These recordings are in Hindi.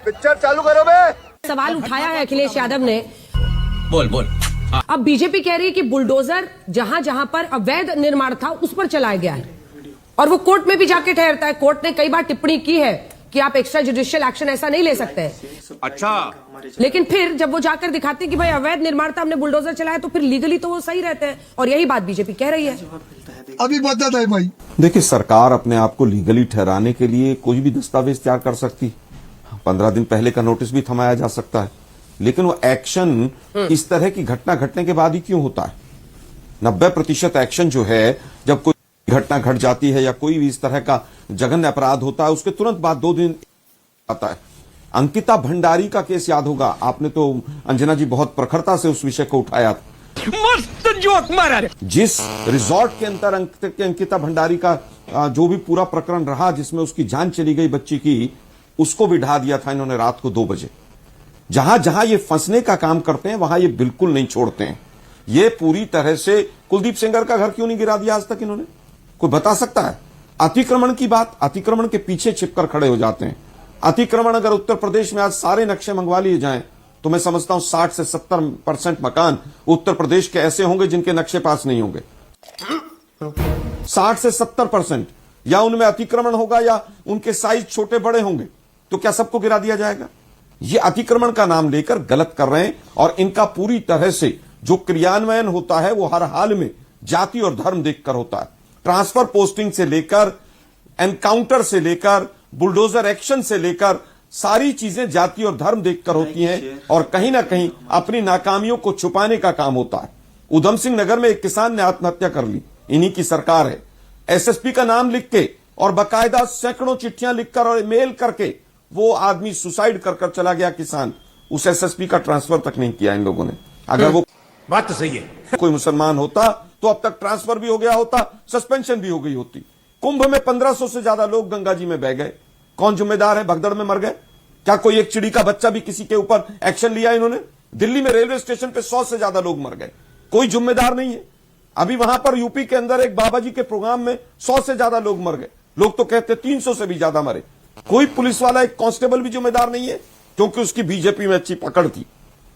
पिक्चर चालू करो बे। सवाल उठाया है अखिलेश यादव ने। बोल। अब बीजेपी कह रही है कि बुलडोजर जहां जहां पर अवैध निर्माण था उस पर चलाया गया है और वो कोर्ट में भी जाके ठहरता है। कोर्ट ने कई बार टिप्पणी की है कि आप एक्स्ट्रा जुडिशियल एक्शन ऐसा नहीं ले सकते हैं। अच्छा, लेकिन फिर जब वो जाकर दिखाते हैं कि भाई अवैध निर्माण था, हमने बुलडोजर चलाया, तो फिर लीगली तो वो सही रहते हैं और यही बात बीजेपी कह रही है। अभी बता है भाई। देखिए, सरकार अपने आप को लीगली ठहराने के लिए कोई भी दस्तावेज तैयार कर सकती। 15 दिन पहले का नोटिस भी थमाया जा सकता है, लेकिन वो एक्शन इस तरह की घटना घटने के बाद ही क्यों होता है? 90% एक्शन जो है, जब कोई घटना घट जाती है या कोई भी इस तरह का जघन्य अपराध होता है, उसके तुरंत बाद 2 दिन आता है। अंकिता भंडारी का केस याद होगा, आपने तो अंजना जी बहुत प्रखरता से उस विषय को उठाया था। मस्त जोक मारा। जिस रिजॉर्ट के अंदर अंकिता भंडारी का जो भी पूरा प्रकरण रहा, जिसमें उसकी जान चली गई बच्ची की, उसको भी ढा दिया था इन्होंने रात को 2 बजे। जहां जहां ये फंसने का काम करते हैं वहां ये बिल्कुल नहीं छोड़ते हैं। ये पूरी तरह से कुलदीप सेंगर का घर क्यों नहीं गिरा दिया आज तक इन्होंने? कोई बता सकता है? अतिक्रमण की बात, अतिक्रमण के पीछे छिपकर खड़े हो जाते हैं। अतिक्रमण अगर उत्तर प्रदेश में आज सारे नक्शे मंगवा लिए जाएं तो मैं समझता हूं 60 से 70% मकान उत्तर प्रदेश के ऐसे होंगे जिनके नक्शे पास नहीं होंगे। 60 से 70%, या उनमें अतिक्रमण होगा या उनके साइज छोटे बड़े होंगे। तो क्या सबको गिरा दिया जाएगा? ये अतिक्रमण का नाम लेकर गलत कर रहे हैं और इनका पूरी तरह से जो क्रियान्वयन होता है वो हर हाल में जाति और धर्म देखकर होता है। ट्रांसफर पोस्टिंग से लेकर एनकाउंटर से लेकर बुलडोजर एक्शन से लेकर सारी चीजें जाति और धर्म देखकर होती हैं और कहीं ना कहीं अपनी नाकामियों को छुपाने का काम होता है। उधम सिंह नगर में एक किसान ने आत्महत्या कर ली, इन्हीं की सरकार है। एसएसपी का नाम लिख के और बाकायदा सैकड़ों चिट्ठियां लिखकर और मेल करके वो आदमी सुसाइड कर चला गया किसान। उस एसएसपी का ट्रांसफर तक नहीं किया इन लोगों ने। अगर वो बात तो सही है। कोई मुसलमान होता तो अब तक ट्रांसफर भी हो गया होता, सस्पेंशन भी हो गई होती। कुंभ में 1500 से ज्यादा लोग गंगा जी में बह गए, कौन जिम्मेदार है? भगदड़ में मर गए। क्या कोई एक चिड़ी का बच्चा भी किसी के ऊपर एक्शन लिया इन्होंने? दिल्ली में रेलवे स्टेशन पे 100 से ज्यादा लोग मर गए, कोई जिम्मेदार नहीं है। अभी वहां पर यूपी के अंदर एक बाबा जी के प्रोग्राम में 100 से ज्यादा लोग मर गए, लोग तो कहते 300 से भी ज्यादा मरे। कोई पुलिस वाला, एक कांस्टेबल भी जिम्मेदार नहीं है, क्योंकि उसकी बीजेपी में अच्छी पकड़ थी।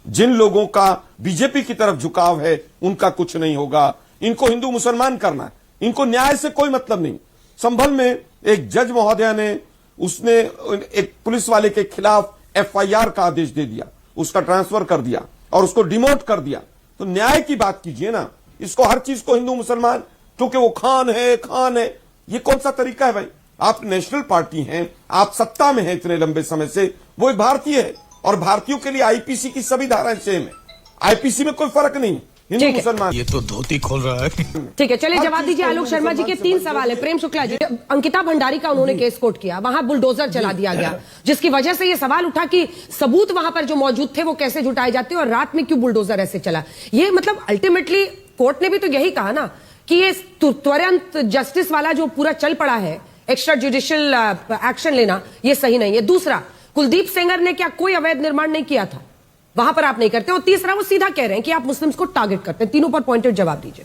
जिन लोगों का बीजेपी की तरफ झुकाव है उनका कुछ नहीं होगा। इनको हिंदू मुसलमान करना है, इनको न्याय से कोई मतलब नहीं। संभल में एक जज महोदया ने उसने एक पुलिस वाले के खिलाफ एफआईआर का आदेश दे दिया, उसका ट्रांसफर कर दिया और उसको डिमोट कर दिया। तो न्याय की बात कीजिए ना। इसको हर चीज को हिंदू मुसलमान, क्योंकि वो खान है, ये कौन सा तरीका है भाई? आप नेशनल पार्टी हैं, आप सत्ता में हैं इतने लंबे समय से, वो एक भारतीय है और भारतीयों के लिए आईपीसी की सभी धाराएं सेम है। आईपीसी में कोई फर्क नहीं, हिंदू मुसलमान। ये तो धोती खोल रहा है। ठीक है, चलिए जवाब दीजिए। आलोक शर्मा जी के 3 सवाल है। प्रेम शुक्ला जी, अंकिता भंडारी का उन्होंने केस कोट किया, वहां बुलडोजर चला दिया गया, जिसकी वजह से ये सवाल उठा कि सबूत वहां पर जो मौजूद थे वो कैसे जुटाए जाते और रात में क्यों बुलडोजर ऐसे चला। ये मतलब अल्टीमेटली कोर्ट ने भी तो यही कहा ना कि ये तुरंत जस्टिस वाला जो पूरा चल पड़ा है, एक्स्ट्रा जुडिशियल एक्शन लेना, ये सही नहीं है। दूसरा, कुलदीप सेंगर ने क्या कोई अवैध निर्माण नहीं किया था, वहां पर आप नहीं करते। और तीसरा, वो सीधा कह रहे हैं कि आप मुस्लिम्स को टारगेट करते हैं। तीनों पर पॉइंटेड जवाब दीजिए।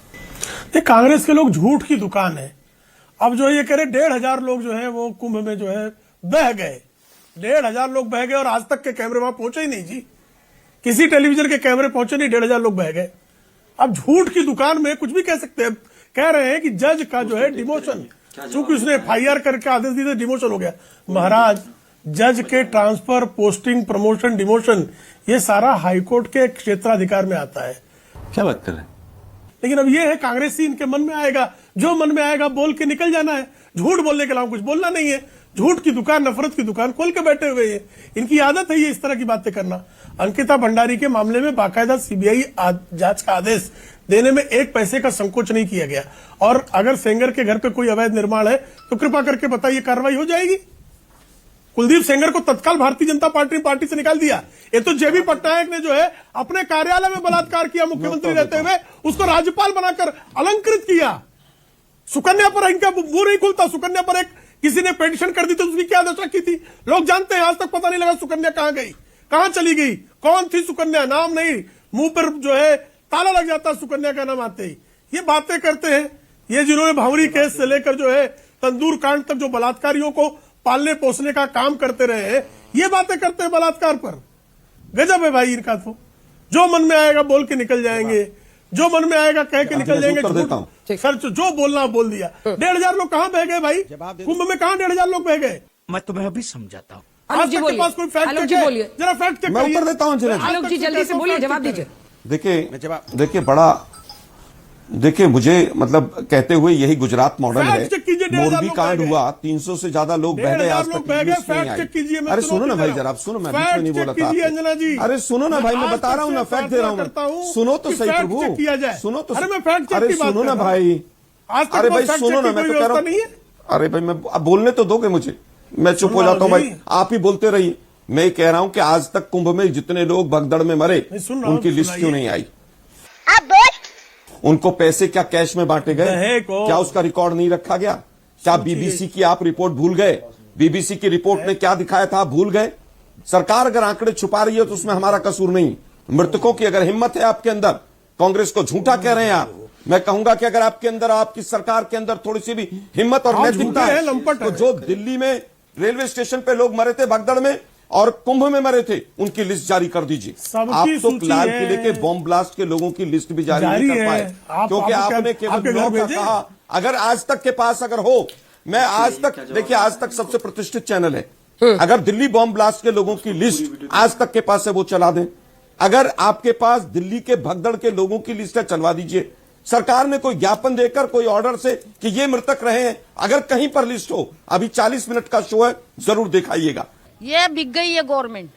ये कांग्रेस के लोग झूठ की दुकान है। अब जो ये कह रहे 1,500 लोग जो है वो कुंभ में जो है बह गए, 1,500 लोग बह गए और आज तक के कैमरे वहां पहुंचे ही नहीं जी। किसी टेलीविजन के कैमरे पहुंचे नहीं, 1,500 लोग बह गए। अब झूठ की दुकान में कुछ भी कह सकते हैं। कह रहे हैं कि जज का जो है डिमोशन, चूंकि उसने एफआईआर करके आदेश दिए, डिमोशन हो गया। महाराज, जज के ट्रांसफर, पोस्टिंग, प्रमोशन, डिमोशन, ये सारा हाईकोर्ट के क्षेत्राधिकार में आता है। क्या बात कर रहे हैं? लेकिन अब ये है कांग्रेसी, इनके मन में आएगा, जो मन में आएगा बोल के निकल जाना है। झूठ बोलने के अलावा कुछ बोलना नहीं है। झूठ की दुकान, नफरत की दुकान खोल के बैठे हुए हैं। इनकी आदत है ये इस तरह की बातें करना। अंकिता भंडारी के मामले में बाकायदा सीबीआई जांच का आदेश देने में 1 पैसे का संकोच नहीं किया गया। और अगर सेंगर के घर पे कोई अवैध निर्माण है तो कृपा करके बताइए, कार्रवाई हो जाएगी। कुलदीप सेंगर को तत्काल भारतीय जनता पार्टी से निकाल दिया। ये तो जेबी पटनायक ने जो है अपने कार्यालय में बलात्कार किया, मुख्यमंत्री रहते हुए उसको राज्यपाल बनाकर अलंकृत किया। सुकन्या पर इनका मुंह नहीं खुलता। सुकन्या पर एक किसी ने पिटीशन कर दी तो उसकी क्या दशा की थी लोग जानते हैं। आज तक पता नहीं लगा सुकन्या कहां गई, कहां चली गई, कौन थी सुकन्या, नाम नहीं, मुंह पर जो है ताला लग जाता सुकन्या का नाम आते ही। ये बातें करते हैं ये जिन्होंने भावरी केस से लेकर जो है तंदूर कांड तक जो बलात्कारियों को पालने पोसने का काम करते रहे हैं, ये बातें करते हैं बलात्कार पर। गजब है भाई इनका तो। जो मन में आएगा बोल के निकल जाएंगे, जो मन में आएगा कह के निकल जाएंगे। उत्तर देता हूं। सर जो बोलना बोल दिया। 1,500 लोग कहां बह गए भाई? कुंभ में कहां 1,500 लोग बह गए? मैं तुम्हें अभी समझाता हूँ। आलोक जी आज तक के बोलिए, पास कोई फैक्ट आलोक जी चेक है? बोलिए, जरा फैक्ट चेक मैं उत्तर देता हूं अंजना जी। आलोक जी जल्दी से बोलिए, जवाब दीजिए। देखिए मुझे मतलब कहते हुए यही गुजरात मॉडल है। फैक्ट चेक कीजिए, 1,500 मोरबी लोग कांड बह गए। हुआ, 300 से ज्यादा लोग बह गए, आज 1,500 तक लोग बह गए। लिस्ट नहीं फैक्ट चेक कीजिए, आई। मैं अरे सुनो सुनो ना की भाई तरह। जरा, आप सुनो, मैं बीच फैक्ट में नहीं बोला चेक कीजिए अंजना था। जी। अरे सुनो ना भाई, मैं आज बता रहा हूँ ना, तक से फैक्ट दे रहा हूँ करता हूं मैं। सुनो तो कि सही फैक्ट प्रभु, चेक किया जाए। सुनो तो। अरे मैं फैक्ट चेक अरे की बात सुनो कर ना रहा हूं। भाई, आज तक अरे वो भाई फैक्ट सुनो चेक ना, की मैं कोई तो कह रहा व्यवस्था नहीं हूँ। है। अरे भाई मैं अब बोलने तो दोगे मुझे, मैं चुप हो जाता हूँ भाई, आप ही बोलते रहिए। मैं कह रहा हूं कि आज तक कुंभ में जितने लोग भगदड़ में मरे, सुन रहा हूं, उनकी लिस्ट सुनाइए। क्यों नहीं आई? उनको पैसे क्या कैश में बांटे गए? क्या उसका रिकॉर्ड नहीं रखा गया? क्या बीबीसी की आप रिपोर्ट भूल गए? बीबीसी की रिपोर्ट ने क्या दिखाया था, आप भूल गए? सरकार अगर आंकड़े छुपा रही है तो उसमें हमारा कसूर नहीं। मृतकों की अगर हिम्मत है आपके अंदर, कांग्रेस को झूठा कह रहे हैं आप, मैं कहूंगा कि अगर आपके अंदर, आपकी सरकार के अंदर थोड़ी सी भी हिम्मत और नैतिकता है, तो जो दिल्ली में रेलवे स्टेशन पे लोग मरे थे भगदड़ में और कुंभ में मरे थे, उनकी लिस्ट जारी कर दीजिए। आप तो लाल किले के बॉम्ब ब्लास्ट के लोगों की लिस्ट भी जारी नहीं कर पाए, क्योंकि आपने केवल 9 का कहा। अगर आज तक के पास अगर हो, मैं आज तक, देखिए आज तक सबसे प्रतिष्ठित चैनल है, अगर दिल्ली बॉम्ब ब्लास्ट के लोगों की लिस्ट आज तक के पास है वो चला दें। अगर आपके पास दिल्ली के भगदड़ के लोगों की लिस्ट है, चलवा दीजिए। सरकार ने कोई ज्ञापन देकर, कोई ऑर्डर से कि ये मृतक रहे हैं, अगर कहीं पर लिस्ट हो, अभी 40 मिनट का शो है, जरूर दिखाइएगा। ये बिक गई है गवर्नमेंट।